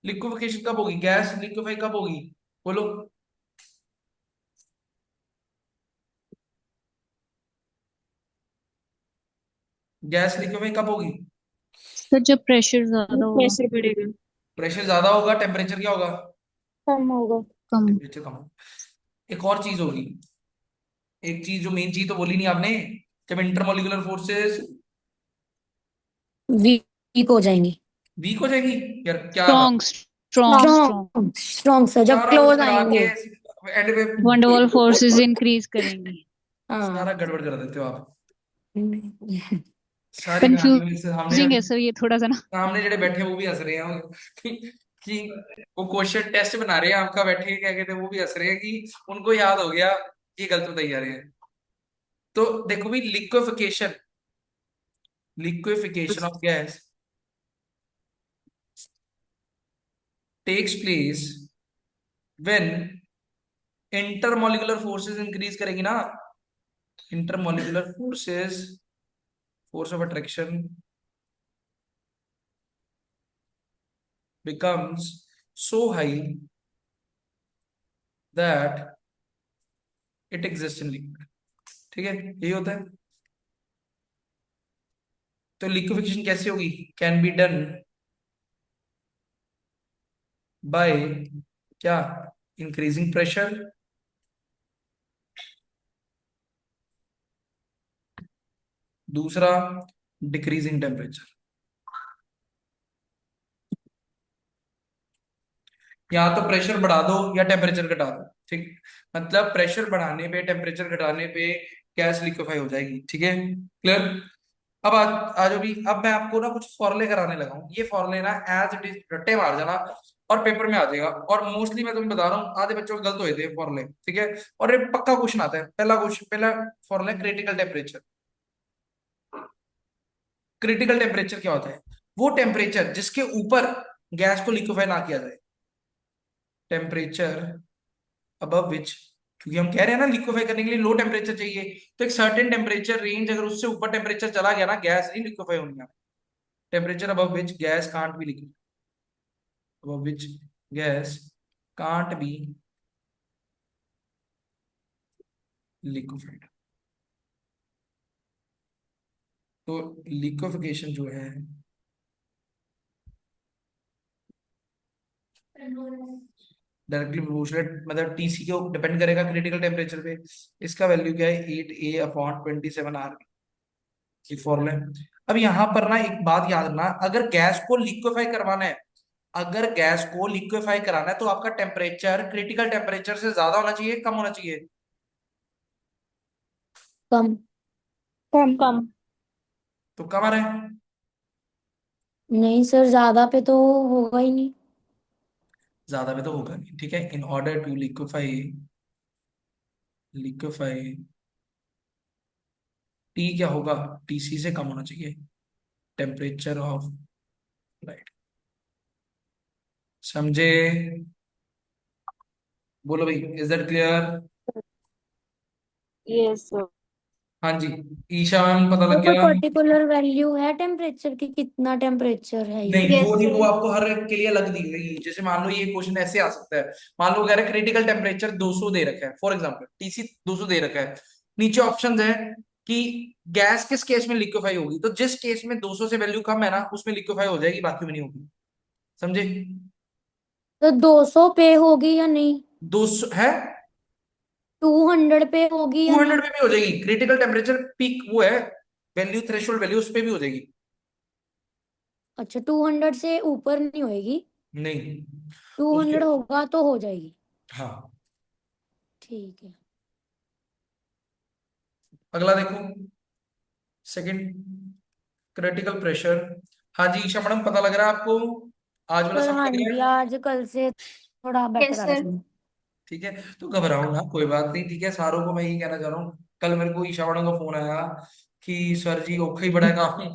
लिक्विफिकेशन कब होगी, गैस लिक्विफाई कब होगी? बोलो। गैस लिक्विफाई कब होगी? सर जब प्रेशर ज्यादा होगा। प्रेशर बढ़ेगा। प्रेशर ज्यादा होगा, टेम्परेचर क्या होगा? कम होगा। कम। टेम्परेचर कम होगा। एक और चीज होगी, एक चीज जो मेन चीज तो बोली नहीं आपने, जब इंटरमोलिकुलर फोर्सेस वीक हो जाएंगी। वीक हो जाएगी, यार क्या बात, strong strong strong. Strong strong sir, जब सारा कुछ क्लोज करा के आएंगे। एंड में वंडरवॉल फोर्सेस इंक्रीज करेंगी। सारा हाँ। गड़बड़ कर देते हो आप, सारी कहानी में से कंफ्यूजिंग है सर ये थोड़ा सा ना। सामने जेडे बैठे हैं वो भी हंस रहे हैं कि वो क्वेश्चन टेस्ट बना रहे हैं आपका, बैठे क्या कहते हैं, वो भी हंस रहे हैं कि उनको याद हो गया ये गलत बताई जा रहे हैं। तो देखो भी, liquefaction of gas takes place when intermolecular forces increase करेगी ना, intermolecular forces, force of attraction becomes so high that it exists in liquid। ठीक है, यही होता है। तो लिक्विफिकेशन कैसे होगी? कैन बी डन बाय क्या? इंक्रीजिंग प्रेशर, दूसरा डिक्रीजिंग टेम्परेचर। या तो प्रेशर बढ़ा दो या टेम्परेचर घटा दो, ठीक, मतलब प्रेशर बढ़ाने पे टेम्परेचर घटाने पे गैस लिक्विफाई हो जाएगी। ठीक है, क्लियर? अब आ जाओ भी, अब मैं आपको ना कुछ फॉर्मूले कराने लगा हूँ, ये फॉर्मूले ना एज इट इज रट्टे मार जाना और पेपर में आ जाएगा, और मोस्टली मैं तुम्हें बता रहा हूँ आधे बच्चों के गलत हुए थे फॉर्मूले, ठीक है, और ये पक्का क्वेश्चन आता है। पहला क्वेश्चन, पहला formula critical temperature. Critical temperature क्या होता है? वो टेम्परेचर जिसके ऊपर गैस को लिक्विफाई ना किया जाए, टेम्परेचर अबव विच, क्योंकि हम कह रहे हैं ना लिक्विफाई करने के लिए लो टेम्परेचर चाहिए, तो एक सर्टेन टेम्परेचर रेंज, अगर उससे ऊपर टेम्परेचर चला गया ना, गैस नहीं लिक्विफाई होनी है। Temperature above which gas can't be liquid, above which gas can't be liquefied। तो लिक्विफिकेशन जो है, डायरेक्टली प्रोपोर्शनल, मतलब टीसी को डिपेंड करेगा क्रिटिकल टेम्परेचर पे। इसका वैल्यू क्या है? 8a/27r, ये फॉर्मूला है। अब यहाँ पर ना एक बात याद रखना, अगर गैस को लिक्विफाई करवाना है, अगर गैस को लिक्विफाई कराना है तो आपका टेम्परेचर क्रिटिकल टेम्परेचर से ज्यादा होना चाहिए, कम होना चाहिए? कम। कम कम। तो कम आ रहा है। नहीं सर, ज्यादा पे तो होगा ही नहीं। ज्यादा में तो होगा नहीं, ठीक है। In order to liquefy T क्या होगा? टीसी से कम होना चाहिए, टेम्परेचर ऑफ लाइट। समझे? बोलो भाई, is that clear? Yes sir. हाँ जी, ईशा मैम पता तो लग कोई गया? पर्टिकुलर वैल्यू है टेम्परेचर की, कितना टेम्परेचर है ये? नहीं, वो यस नहीं, वो सर। आपको हर एक के लिए अलग दी गई। जैसे मान लो ये क्वेश्चन ऐसे आ सकता है, मान लो कह रहे क्रिटिकल टेम्परेचर 200 दे रखा है, फॉर एग्जांपल टीसी 200 दे रखा है, नीचे ऑप्शंस है कि गैस किस केस में लिक्विफाई होगी, तो जिस केस में 200 से वैल्यू कम है ना, उसमें लिक्विफाई हो जाएगी, बाकी में नहीं होगी। समझे? तो 200 पे होगी या नहीं? 200 है, 200 पे होगी या 200 नहीं? पे भी हो जाएगी। क्रिटिकल टेम्परेचर पीक वो है, वैल्यू थ्रेशोल्ड वैल्यू, उस पे भी हो जाएगी। अच्छा, 200 से ऊपर नहीं होएगी? नहीं, उसके, 200 होगा तो हो जाएगी। हाँ। ठीक है। अगला देखो, सेकंड, क्रिटिकल प्रेशर। हाँ जी ईशा मैडम, पता लग रहा है आपको? आज वाला सर समझ हाँ लग जी, रहा है? आज कल से थोड़ा बेटर यस आ रहा है सर। समझ। ठीक है, तो घबराओ ना, कोई बात नहीं, ठीक है। सारों को मैं यही कहना चाह रहा हूँ, कल मेरे को ईशा मैडम का फोन आया कि सर जी औखा ही बड़ा काम,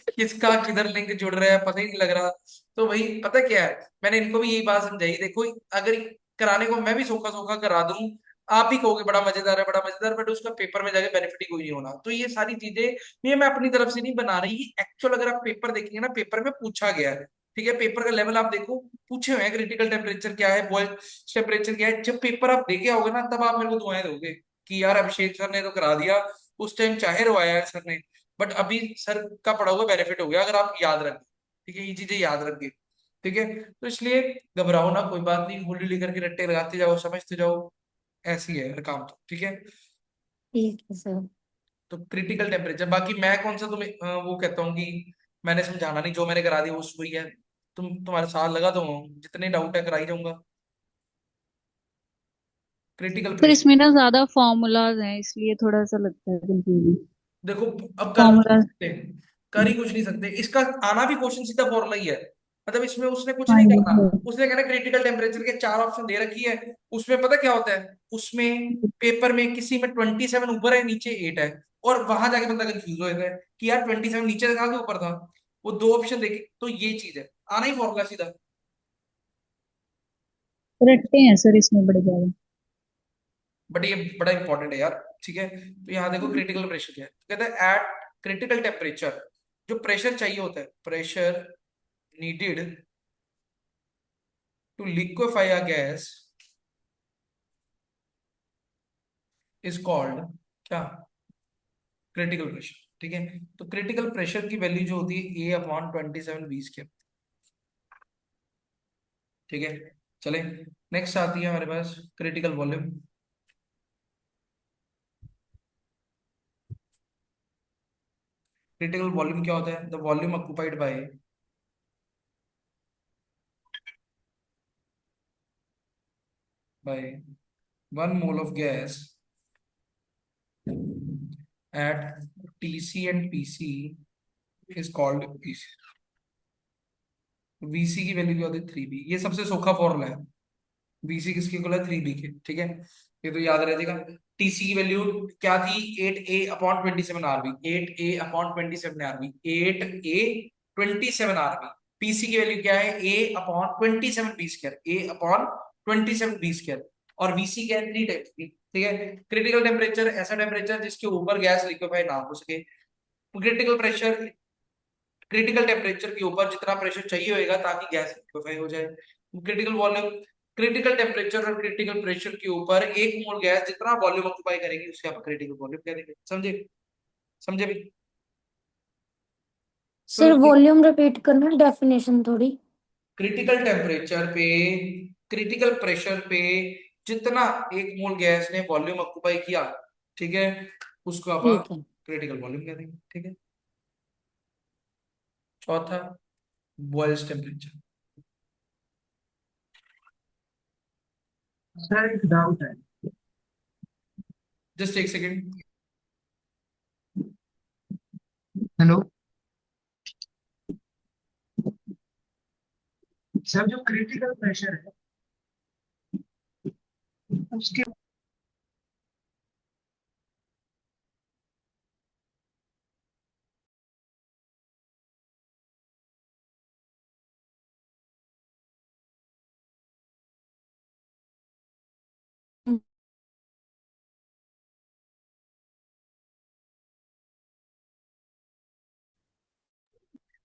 किसका किधर लिंक जुड़ रहा है पता ही नहीं लग रहा। तो भाई पता क्या है, मैंने इनको भी यही बात समझाई, देखो अगर कराने को मैं भी सोखा सोखा करा दूं, आप भी कहोगे बड़ा मजेदार है, बड़ा मजेदार, बट उसका पेपर में जाके बेनिफिट ही कोई नहीं होना। तो ये सारी चीजें ये मैं अपनी तरफ से नहीं बना रही, एक्चुअल अगर आप पेपर देखेंगे ना, पेपर में पूछा गया है। ठीक है, पेपर का लेवल आप देखो, पूछे हुए हैं क्रिटिकल टेम्परेचर क्या है, बॉयल टेम्परेचर क्या है। जब पेपर आप देके आओगे ना, तब आप मेरे को दुआएं दोगे कि यार अभिषेक सर ने तो करा दिया, उस टाइम चाहे रोवाया है सर ने, बट अभी सर का पढ़ा हुआ बेनिफिट हो गया अगर आप याद रखें। ठीक है, ये चीजें याद रखें। ठीक है, तो इसलिए घबराओ ना, कोई बात नहीं, होली लेकर के रट्टे लगाते जाओ, समझते जाओ, ऐसी है काम तो। ठीक है, ठीक है सर। तो क्रिटिकल टेम्परेचर, बाकी मैं कौन सा तुम्हें वो कहता हूँ कि मैंने समझाना नहीं, जो मैंने करा दिया वो वही है। तुम्हारे साथ लगा दूंगा, जितने डाउट है कराई जाऊंगा। क्रिटिकल सर प्रेशर, इसमें ना ज्यादा फॉर्मूलाज हैं इसलिए थोड़ा सा लगता है कंफ्यूजन। देखो अब कर कुछ नहीं फॉर्मूलाज। सकते, कर ही कुछ नहीं सकते, इसका आना भी क्वेश्चन सीधा फॉर्मूला ही है। मतलब इसमें उसने कुछ हाँ नहीं जी करना, सर। उसने कहना क्रिटिकल टेम्परेचर के 4 ऑप्शन दे रखी है, उसमें पता क्या होता है, उसमें पेपर में किसी में 27 ऊपर है, नीचे 8 है, और वहां जाके बंदा कंफ्यूज हो जाता है कि यार 27 नीचे था कि ऊपर था, वो दो ऑप्शन देखे, तो ये चीज है, आना ही फॉर्मूला सीधा। रटते हैं सर इसमें बड़े ज्यादा। बट ये बड़ा इंपॉर्टेंट है यार। ठीक है, तो यहाँ देखो क्रिटिकल प्रेशर क्या है, तो कहता है एट क्रिटिकल टेम्परेचर, जो प्रेशर चाहिए होता है, pressure needed to liquefy a gas is called क्या, क्रिटिकल प्रेशर। ठीक है, तो क्रिटिकल प्रेशर की वैल्यू जो होती है A/27 V²। ठीक है, चले, नेक्स्ट आती है हमारे पास क्रिटिकल वॉल्यूम। क्रिटिकल वॉल्यूम क्या होता है, the volume occupied by 1 mole of gas at TC and PC is called PC। VC की वैल्यू क्या होती है 3B, ये सबसे सोखा फॉर्मूला है। VC किसके इक्वल है 3B के। ठीक है, ये तो याद रह जाएगा। TC की वैल्यू क्या थी, 8A/27 RB, 8A/27 RB, 8A/27 RB। PC की वैल्यू क्या है, A/27 B², A/27 B², और VC क्या है 3 टाइम्स की। ठीक है, क्रिटिकल टेम्परेचर ऐसा टेम्परेचर जिसके ऊपर गैस लिक्विफाई ना हो सके। क्रिटिकल प्रेशर, क्रिटिकल टेम्परेचर के ऊपर जितना प्रेशर चाहिए होगा ताकि गैस लिक्विफाई हो जाए। क्रिटिकल वॉल्यूम, क्रिटिकल टेम्परेचर और क्रिटिकल प्रेशर के ऊपर 1 मोल गैस जितना वॉल्यूम ऑक्युपाई करेगी उसके आप क्रिटिकल वॉल्यूम कह देंगे। समझे, समझे भी? तो सर वॉल्यूम रिपीट करना, डेफिनेशन थोड़ी। क्रिटिकल टेम्परेचर पे, क्रिटिकल प्रेशर पे जितना 1 मोल गैस ने वॉल्यूम ऑक्युपाई किया, ठीक है, उसको आप ठीक है। क्रिटिकल वॉल्यूम कह देंगे। ठीक है, चौथा बॉयल्स टेम्परेचर। सर एक डाउट है। जस्ट एक सेकेंड। हेलो सर, जो क्रिटिकल प्रेशर है उसके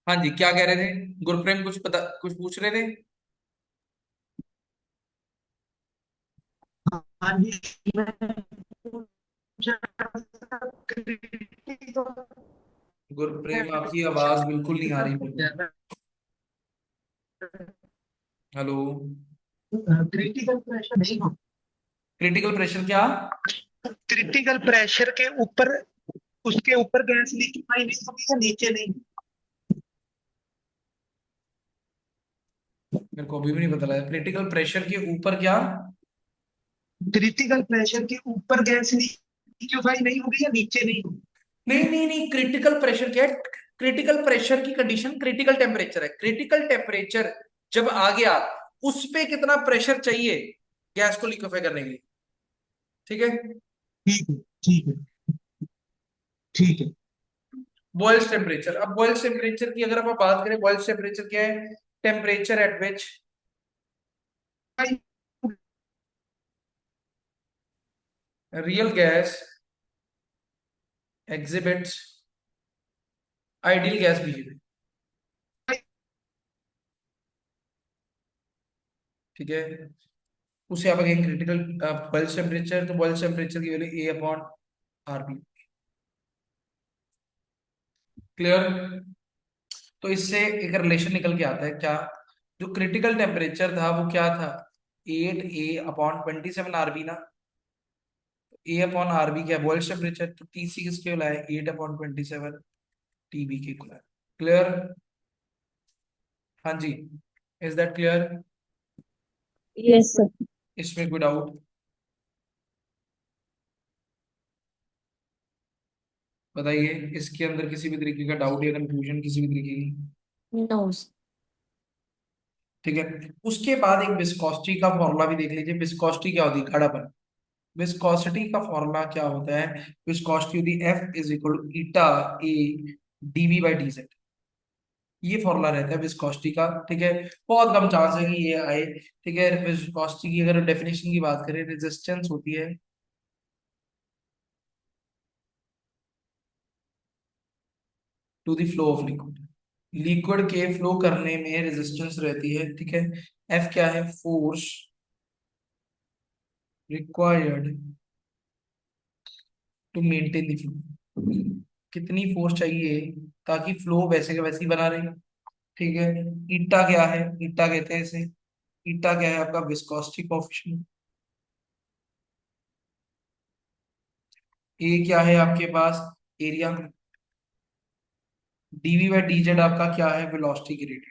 हाँ जी, क्या कह रहे थे गुरप्रेम, कुछ पता, कुछ पूछ रहे थे? हाँ जी, मैं पूछ रहा था, critical गुरप्रेम आपकी आवाज बिल्कुल नहीं आ रही मुझे। ज्यादा हेलो, क्रिटिकल प्रेशर नहीं हो, क्रिटिकल प्रेशर क्या? क्रिटिकल प्रेशर के ऊपर, उसके ऊपर गैस लिक्विफाई नहीं होगी या नीचे नहीं? मेरे को अभी भी नहीं पता लगा, क्रिटिकल प्रेशर के ऊपर क्या? क्रिटिकल प्रेशर के ऊपर गैस लिक्विफाई नहीं होगी या नीचे नहीं होगी? नहीं नहीं नहीं, क्रिटिकल प्रेशर क्या है? क्रिटिकल प्रेशर की कंडीशन क्रिटिकल टेम्परेचर है। क्रिटिकल टेम्परेचर जब आ गया, उस पे कितना प्रेशर चाहिए गैस को लिक्विफाई करने के लिए, ठीक है? ठीक है, ठीक है, ठीक है। Boils temperature. अब बॉयल्स टेम्परेचर की अगर आप बात करें, बॉयल्स टेम्परेचर क्या है? Temperature at which real gas exhibits ideal gas behaviour, ठीक है? उसे आप अगेन क्रिटिकल बॉयल्स टेम्परेचर, तो बॉयल्स टेम्परेचर की वैल्यू ए अपॉन आर बी। क्लियर? तो इससे एक रिलेशन निकल के आता है क्या? जो क्रिटिकल टेम्परेचर था वो क्या था? 8 A अपॉन 27 RB ना। ए अपॉन आरबी क्या? Boyle's temperature. तो टीसी किसके बुलाए? 8/27 टीबी के बुलाए। क्लियर? हाँ जी, is that clear? Yes, sir. इसमें कोई डाउट? बताइए, इसके अंदर किसी भी तरीके का डाउट या कंफ्यूजन किसी भी तरीके की? नो। ठीक है। उसके बाद एक विस्कोसिटी का फॉर्मूला भी देख लीजिए। विस्कोसिटी क्या होती है? गाढ़ापन। विस्कोसिटी का फॉर्मूला क्या होता है? विस्कोसिटी होती है F is equal to eta A DV by D Z. ये फॉर्मूला रहता है विस्कोसिटी का, ठीक है? बहुत कम चांस है कि ये आए, ठीक है? विस्कोसिटी की अगर डेफिनेशन की बात करें, रेजिस्टेंस होती है to the flow of liquid. Liquid के फ्लो करने में रेजिस्टेंस रहती है, ठीक है? एफ क्या है? Force required to maintain the flow. कितनी फोर्स चाहिए ताकि फ्लो वैसे के वैसे ही बना रहे, ठीक है? ईटा क्या है? ईटा कहते हैं इसे, ईटा क्या है आपका? Viscosity coefficient. ए क्या है आपके पास? Area. DV by D Z आपका क्या है? वेलोसिटी की रेट।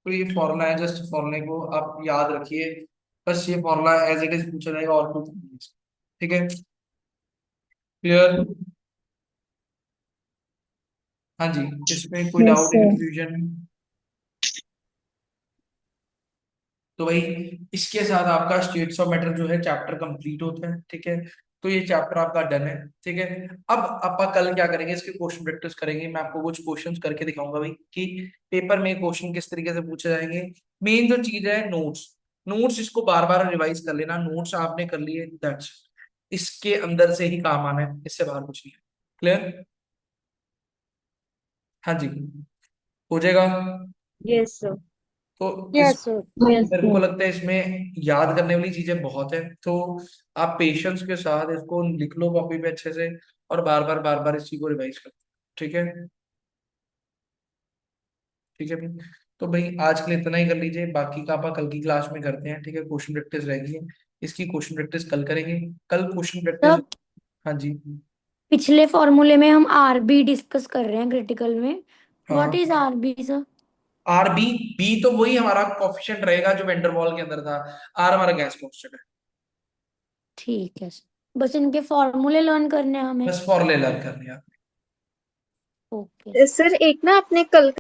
तो ये फॉर्मूला है, जस्ट फॉर्मूले को आप याद रखिए। बस ये फॉर्मूला एज इट इज पूछा जाएगा और कुछ नहीं है। ठीक है? क्लियर? हाँ जी, इसमें कोई Yes, डाउट या sir. कंफ्यूजन? तो भाई, इसके साथ आपका स्टेट्स ऑफ मैटर जो है चैप्टर कंप्लीट होता है, ठीक है? तो ये चैप्टर आपका डन है, ठीक है? अब आप कल क्या करेंगे? इसके क्वेश्चन प्रैक्टिस करेंगे। मैं आपको कुछ क्वेश्चंस करके दिखाऊंगा भाई कि पेपर में क्वेश्चन किस तरीके से पूछे जाएंगे। मेन जो चीज है, नोट्स। नोट्स इसको बार बार रिवाइज कर लेना। नोट्स आपने कर लिए, दैट्स, इसके अंदर से ही काम आना है, इससे बाहर कुछ नहीं है। क्लियर? हाँ जी, हो जाएगा। Yes, sir. तो इस, यस सर। Yes, मेरे को sir. लगता है इसमें याद करने वाली चीजें बहुत है, तो आप पेशेंस के साथ इसको लिख लो कॉपी पे अच्छे से, और बार बार इसी को रिवाइज करो। ठीक है? ठीक है भाई। तो भाई आज के लिए इतना ही कर लीजिए, बाकी का आप कल की क्लास में करते हैं, ठीक है? क्वेश्चन प्रैक्टिस रहेगी, इसकी क्वेश्चन प्रैक्टिस कल करेंगे। कल क्वेश्चन प्रैक्टिस। तब हाँ जी। पिछले फॉर्मूले में हम आरबी डिस्कस कर रहे हैं क्रिटिकल में। व्हाट इज हाँ, RB sir? R B, B तो वही हमारा कोफिशिएंट रहेगा जो वेंडरवॉल के अंदर था। आर हमारा गैस कोफिशिएंट है। ठीक है सर, बस इनके फॉर्मूले लर्न करने हैं हमें। बस फॉर्मूले लर्न करने हैं। ओके। सर एक ना आपने कल